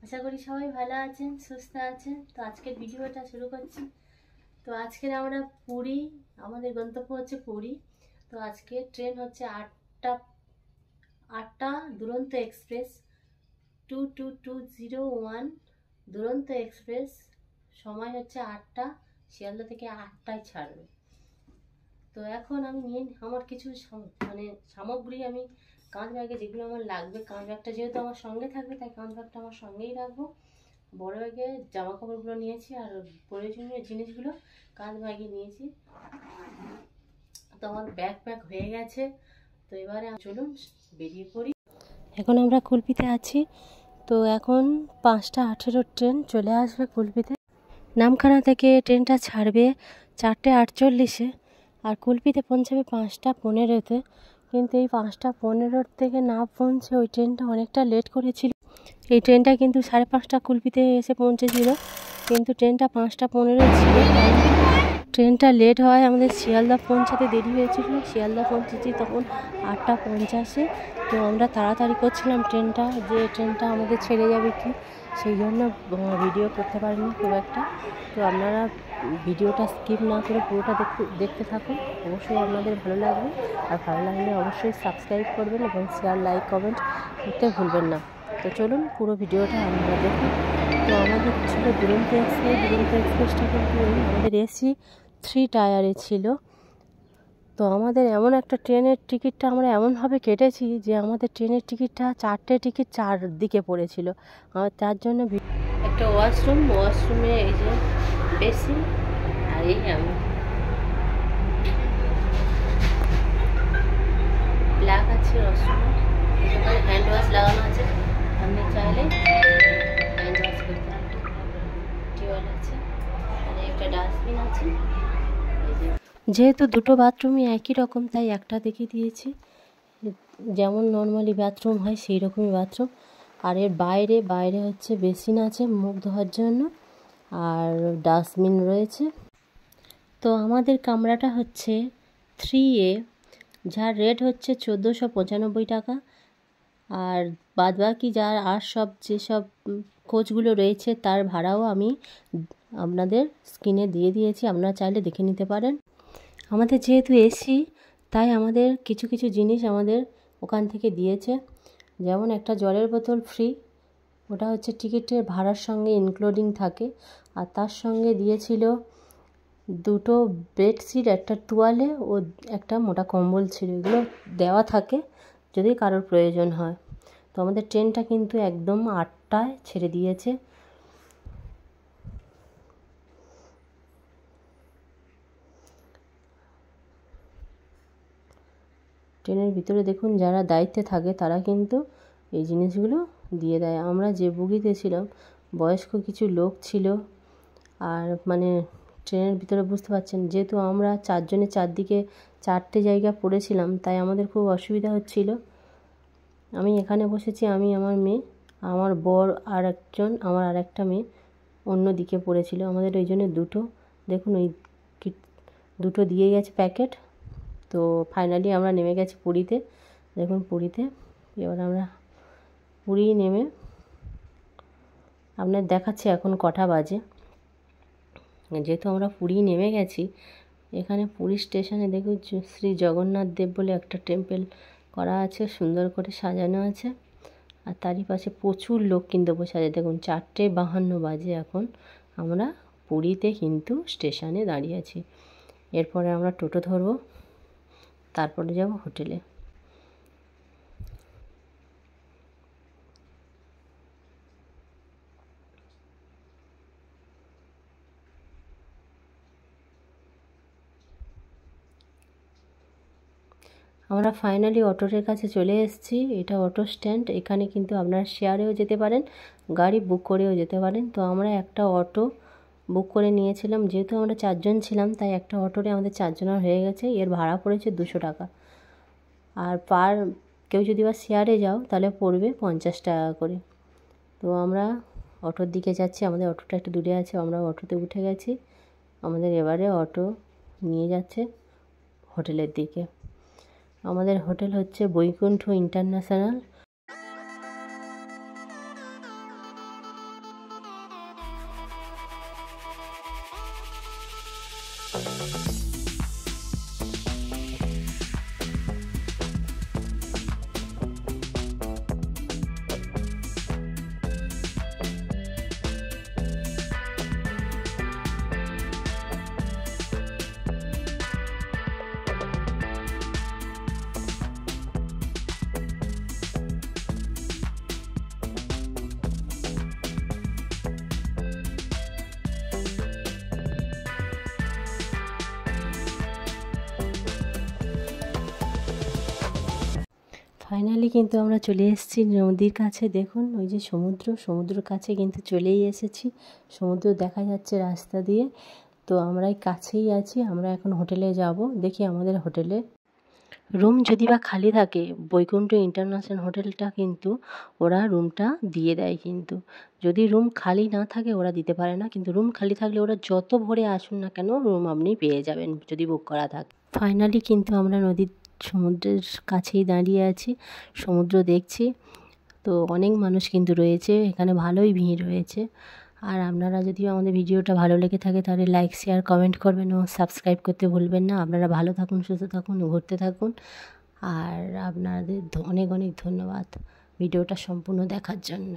আশা করি সবাই ভালো আছেন, সুস্থ আছেন। তো আজকের ভিডিওটা শুরু করছি। তো আজকের আমরা পুরী, আমাদের গন্তব্য হচ্ছে পুরী। তো আজকে ট্রেন হচ্ছে আটটা দুরন্ত এক্সপ্রেস 2221 দুরন্ত এক্সপ্রেস। সময় হচ্ছে 8টা, শিয়ালদা থেকে 8টায় ছাড়বে। তো এখন আমি নিয়ে আমার কিছু সামগ্রী আমি কাঁধ ব্যাগে যেগুলো আমার লাগবে, কাঁধ ব্যাগটা যেহেতু আমার সঙ্গে থাকবে তাই কাঁধ ব্যাগটা আমার সঙ্গেই রাখবো। বড় ব্যাগে জামা কাপড়গুলো নিয়েছি আর প্রয়োজনীয় জিনিসগুলো কাঁধ ব্যাগে নিয়েছি। তো আমার ব্যাগ প্যাক হয়ে গেছে। তো এবারে চলুন বেরিয়ে পড়ি। এখন আমরা কুলপিতে আছি। তো এখন 5:18 ট্রেন চলে আসবে কুলপিতে। নামখানা থেকে ট্রেনটা ছাড়বে 4:48-এ আর কুলপিতে পৌঁছাবে 5:15-তে। কিন্তু এই 5:15 থেকে না পৌঁছে ওই ট্রেনটা অনেকটা লেট করেছিল। এই ট্রেনটা কিন্তু 5:30 কুলপিতে এসে পৌঁছেছিল, কিন্তু ট্রেনটা 5:15 ছিল। ট্রেনটা লেট হওয়ায় আমাদের শিয়ালদা পৌঁছাতে দেরি হয়েছিল। শিয়ালদা পৌঁছেছি তখন 8:50-এ। তো আমরা তাড়াতাড়ি করছিলাম ট্রেনটা আমাদের ছেড়ে যাবে কি, সেই জন্য ভিডিও করতে পারিনি খুব একটা। তো আপনারা ভিডিওটা স্কিপ না করে পুরোটা দেখতে থাকুন, অবশ্যই আপনাদের ভালো লাগবে। আর ভালো লাগলে অবশ্যই সাবস্ক্রাইব করবেন এবং শেয়ার, লাইক, কমেন্ট করতে ভুলবেন না। তো চলুন পুরো ভিডিওটা আপনারা দেখুন। তো আমাদের ছিল দুরন্ত এক্সপ্রেসটা কিন্তু আমাদের এসি 3 টায়ারে ছিল। তো আমাদের এমন একটা ট্রেনের টিকিটটা আমরা এমনভাবে কেটেছি যে আমাদের ট্রেনের টিকিটটা 4টে টিকিট 4 দিকে পড়েছিল। তার জন্য একটা ওয়াশরুমে এই যে বেসিন আর এই আমি ব্ল্যাক আছে ওয়াশরুমে, এখানে হ্যান্ড ওয়াশ লাগানো আছে, আপনি চাইলে হ্যান্ড ওয়াশ করতে পারেন। টিওয়েল আছে আর একটা ডাস্টবিন আছে। যেহেতু দুটো বাথরুমই একই রকম তাই একটা দেখিয়ে দিয়েছি, যেমন নর্মালি বাথরুম হয় সেই রকমই বাথরুম। আর এর বাইরে হচ্ছে বেসিন আছে মুখ ধোয়ার জন্য আর ডাস্টবিন রয়েছে। তো আমাদের কামরাটা হচ্ছে 3A, যার রেট হচ্ছে 1495 টাকা। আর বাদবাকি যার আর যেসব কোচগুলো রয়েছে তার ভাড়াও আমি আপনাদের স্ক্রিনে দিয়ে দিয়েছি, আপনারা চাইলে দেখে নিতে পারেন। আমাদের যেহেতু এসি তাই আমাদের কিছু কিছু জিনিস আমাদের ওখান থেকে দিয়েছে, যেমন একটা জলের বোতল ফ্রি, ওটা হচ্ছে টিকিটের ভাড়ার সঙ্গে ইনক্লুডিং থাকে। আর তার সঙ্গে দিয়েছিল 2টো বেডশিট, একটা তোয়ালে ও একটা মোটা কম্বল ছিল। এগুলো দেওয়া থাকে যদি কারোর প্রয়োজন হয়। তো আমাদের ট্রেনটা কিন্তু একদম 8টায় ছেড়ে দিয়েছে। ট্রেনের ভিতরে দেখুন যারা দায়িত্বে থাকে তারা কিন্তু এই জিনিসগুলো দিয়ে দেয়। আমরা যে বগিতে ছিলাম বয়স্ক কিছু লোক ছিল। আর ট্রেনের ভিতরে বুঝতে পারছেন, যেহেতু আমরা 4 জনে 4 দিকে 4টে জায়গা পড়েছিলাম তাই আমাদের খুব অসুবিধা হচ্ছিল। আমি এখানে বসেছি, আমি, আমার মেয়ে, আমার বর আর আমার আরেকটা মেয়ে অন্য দিকে পড়েছিল। আমাদের ওই জন্য দেখুন ওই দুটো দিয়ে গেছে প্যাকেট। তো ফাইনালি আমরা নেমে গেছি পুরীতে। দেখুন পুরীতে এবার আমরা পুরী নেমে আপনার দেখাচ্ছি এখন কটা বাজে। যেহেতু আমরা পুরী নেমে গেছি, এখানে পুরী স্টেশনে দেখুন শ্রী জগন্নাথ দেব বলে একটা টেম্পল করা আছে, সুন্দর করে সাজানো আছে। আর তারই পাশে প্রচুর লোক কিন্তু বসে আছে। দেখুন 4:52 বাজে এখন আমরা পুরীতে কিন্তু স্টেশনে দাঁড়িয়ে আছি। এরপরে আমরা টোটো ধরবো, তারপরে যাব হোটেলে। আমরা ফাইনালি অটোর কাছে চলে এসেছি। এটা অটো স্ট্যান্ড। এখানে কিন্তু আপনারা শেয়ারেও যেতে পারেন, গাড়ি বুক করেও যেতে পারেন। তো আমরা একটা অটো বুক করে নিয়েছিলাম, যেহেতু আমরা 4 জন ছিলাম তাই একটা অটোরে আমাদের 4 জনের হয়ে গেছে। এর ভাড়া পড়েছে 200 টাকা। আর কেউ যদি বা শেয়ারে যাও তাহলে পড়বে 50 টাকা করে। তো আমরা অটোর দিকে যাচ্ছি, আমাদের অটোটা একটু দূরে আছে, আমরা অটোতে উঠে গেছি। আমাদের এবারে অটো নিয়ে যাচ্ছে হোটেলের দিকে। আমাদের হোটেল হচ্ছে বৈকুণ্ঠ ইন্টারন্যাশনাল। ফাইনালি কিন্তু আমরা চলে এসেছি নদীর কাছে। দেখুন ওই যে সমুদ্রের কাছে কিন্তু চলেই এসেছি। সমুদ্র দেখা যাচ্ছে রাস্তা দিয়ে। তো আমরা এই কাছেই আছি। আমরা এখন হোটেলে যাব। দেখি আমাদের হোটেলে রুম যদি বা খালি থাকে, বৈকুণ্ঠ ইন্টারন্যাশনাল হোটেলটা কিন্তু ওরা রুমটা দিয়ে দেয়। কিন্তু যদি রুম খালি না থাকে ওরা দিতে পারে না, কিন্তু রুম খালি থাকলে ওরা যত ভোরে আসুন না কেন রুম আপনি পেয়ে যাবেন যদি বুক করা থাকে। ফাইনালি কিন্তু আমরা সমুদ্রের কাছেই দাঁড়িয়ে আছি, সমুদ্র দেখছি। তো অনেক মানুষ কিন্তু রয়েছে এখানে, ভালোই ভিড় রয়েছে। আর আপনারা যদি আমাদের ভিডিওটা ভালো লেগে থাকে তাহলে লাইক, শেয়ার, কমেন্ট করবেন এবং সাবস্ক্রাইব করতে ভুলবেন না। আপনারা ভালো থাকুন, সুস্থ থাকুন, ঘুরতে থাকুন। আর আপনাদের অনেক অনেক ধন্যবাদ ভিডিওটা সম্পূর্ণ দেখার জন্য।